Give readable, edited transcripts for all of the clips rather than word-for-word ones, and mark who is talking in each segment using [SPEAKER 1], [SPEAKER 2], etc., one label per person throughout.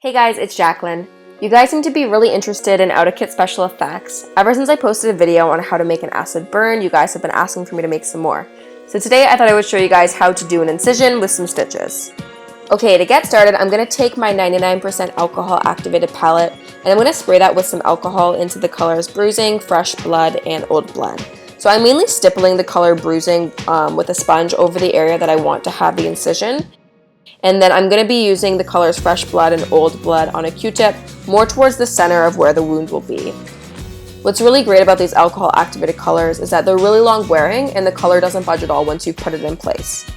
[SPEAKER 1] Hey guys, it's Jaclyn. You guys seem to be really interested in out-of-kit special effects. Ever since I posted a video on how to make an acid burn, you guys have been asking for me to make some more. So today I thought I would show you guys how to do an incision with some stitches. Okay, to get started, I'm going to take my 99% alcohol activated palette and I'm going to spray that with some alcohol into the colors Bruising, Fresh Blood, and Old Blend. So I'm mainly stippling the color Bruising with a sponge over the area that I want to have the incision. And then I'm going to be using the colors Fresh Blood and Old Blood on a Q-tip more towards the center of where the wound will be. What's really great about these alcohol activated colors is that they're really long wearing and the color doesn't budge at all once you put it in place.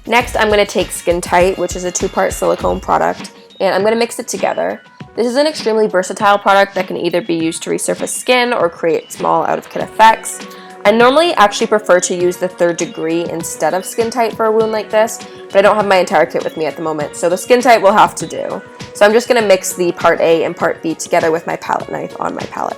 [SPEAKER 1] Next, I'm going to take SkinTite, which is a 2-part silicone product, and I'm going to mix it together. This is an extremely versatile product that can either be used to resurface skin or create small out-of-kit effects. I normally actually prefer to use the 3rd degree instead of SkinTite for a wound like this, but I don't have my entire kit with me at the moment, so the SkinTite will have to do. So I'm just going to mix the part A and part B together with my palette knife on my palette.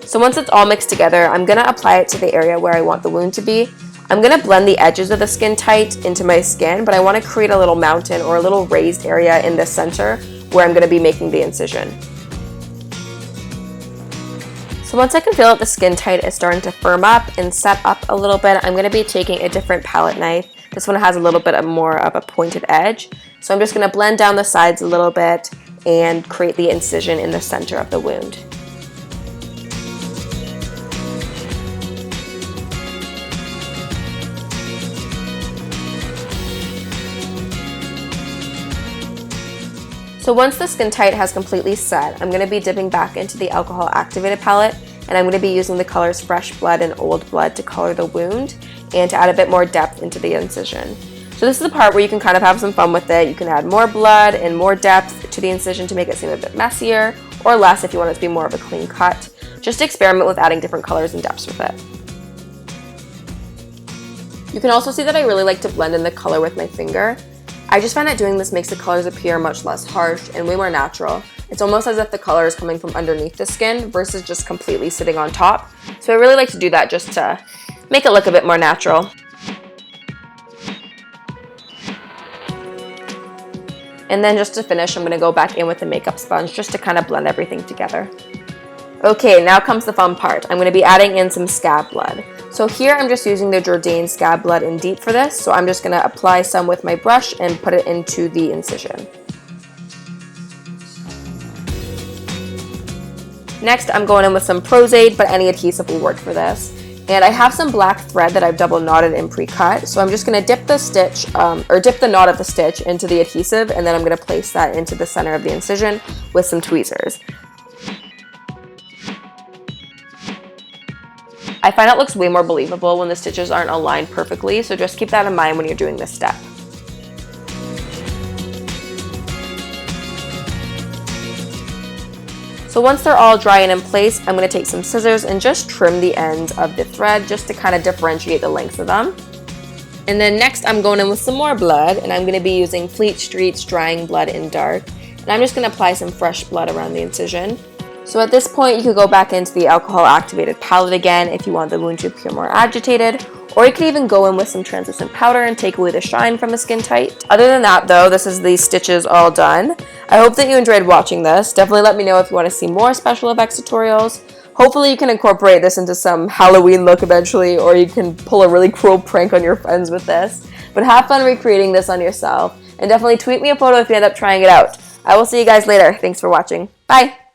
[SPEAKER 1] So once it's all mixed together, I'm going to apply it to the area where I want the wound to be. I'm going to blend the edges of the SkinTite into my skin, but I want to create a little mountain or a little raised area in the center where I'm going to be making the incision. So once I can feel that the SkinTite is starting to firm up and set up a little bit, I'm going to be taking a different palette knife. This one has a little bit more of a pointed edge. So I'm just going to blend down the sides a little bit and create the incision in the center of the wound. So once the SkinTite has completely set, I'm going to be dipping back into the alcohol activated palette and I'm going to be using the colors Fresh Blood and Old Blood to color the wound and to add a bit more depth into the incision. So this is the part where you can kind of have some fun with it. You can add more blood and more depth to the incision to make it seem a bit messier, or less if you want it to be more of a clean cut. Just experiment with adding different colors and depths with it. You can also see that I really like to blend in the color with my finger. I just find that doing this makes the colors appear much less harsh and way more natural. It's almost as if the color is coming from underneath the skin versus just completely sitting on top. So I really like to do that just to make it look a bit more natural. And then just to finish, I'm going to go back in with the makeup sponge just to kind of blend everything together. Okay, now comes the fun part. I'm going to be adding in some Scab blood. So here I'm just using the Jordane Scab blood in deep for this, so I'm just going to apply some with my brush and put it into the incision. Next, I'm going in with some Aide, but any adhesive will work for this. And I have some black thread that I've double knotted and pre-cut, so I'm just going to dip the stitch, dip the knot of the stitch into the adhesive, and then I'm going to place that into the center of the incision with some tweezers. I find it looks way more believable when the stitches aren't aligned perfectly, so just keep that in mind when you're doing this step. So once they're all dry and in place, I'm going to take some scissors and just trim the ends of the thread just to kind of differentiate the lengths of them. And then next I'm going in with some more blood, and I'm going to be using Fleet Street's Drying Blood in Dark. And I'm just going to apply some fresh blood around the incision. So at this point, you could go back into the alcohol activated palette again if you want the wound to appear more agitated, or you could even go in with some translucent powder and take away the shine from the SkinTite. Other than that though, this is these stitches all done. I hope that you enjoyed watching this. Definitely let me know if you want to see more special effects tutorials. Hopefully you can incorporate this into some Halloween look eventually, or you can pull a really cruel prank on your friends with this. But have fun recreating this on yourself, and definitely tweet me a photo if you end up trying it out. I will see you guys later. Thanks for watching. Bye!